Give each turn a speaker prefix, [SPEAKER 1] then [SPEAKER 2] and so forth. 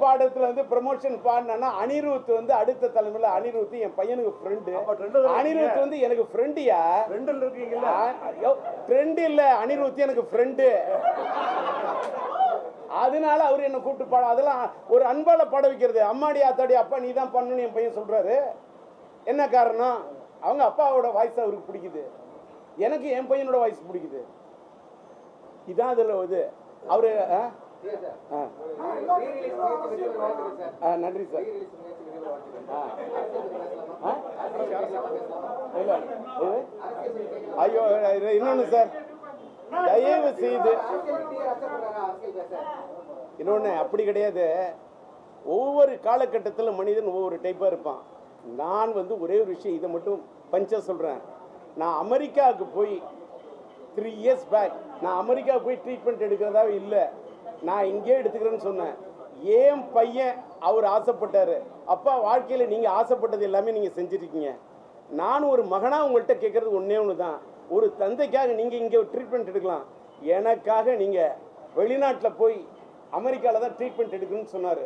[SPEAKER 1] பாடத்துல வந்து ப்ரமோஷன் பாடினா அனிருத் வந்து அடுத்த தலைமுறையில் அனிருத் என் பையனுக்கு ஃப்ரெண்டு. அனிருத் வந்து எனக்கு ஃப்ரெண்டியா? ஃப்ரெண்டு இல்ல, அனிருத் எனக்கு ஃப்ரெண்டு. அதனால அவர் என்ன கூப்பிட்டு பாட, அதெல்லாம் ஒரு அன்பால பாட வைக்கிறது. அம்மாடி ஆத்தாடி அப்பா நீ தான் பண்ணணும்னு என் பையன் சொல்றாரு. என்ன காரணம்? அவங்க அப்பாவோட வாய்ஸ் அவருக்கு பிடிக்குது, எனக்கு என் பையனோட வாய்ஸ் பிடிக்குது. இதான் அதுல இது. அவரு நன்றி சார். ஐயோ இன்னொன்னு சார், தயவு செய்து இன்னொன்னு அப்படி கிடையாது. ஒவ்வொரு காலகட்டத்தில் மனிதன் ஒவ்வொரு டைப்பா இருப்பான். நான் வந்து ஒரே ஒரு விஷயம் இதை மட்டும் பஞ்சா சொல்றேன். நான் அமெரிக்காவுக்கு போய் 3 years பேக் நான் அமெரிக்காவுக்கு போய் ட்ரீட்மெண்ட் எடுக்கிறதாவே இல்லை, நான் இங்கே எடுத்துக்கிறேன்னு சொன்னேன். ஏன் பையன் அவர் ஆசைப்பட்டாரு, அப்பா வாழ்க்கையில் நீங்கள் ஆசைப்பட்டது எல்லாமே நீங்கள் செஞ்சுருக்கீங்க. நான் ஒரு மகனாக உங்கள்கிட்ட கேட்குறது ஒன்றே ஒன்று தான், ஒரு தந்தைக்காக நீங்கள் இங்கே ட்ரீட்மெண்ட் எடுக்கலாம், எனக்காக நீங்கள் வெளிநாட்டில் போய் அமெரிக்காவில் தான் ட்ரீட்மெண்ட் எடுக்கணும்னு சொன்னார்.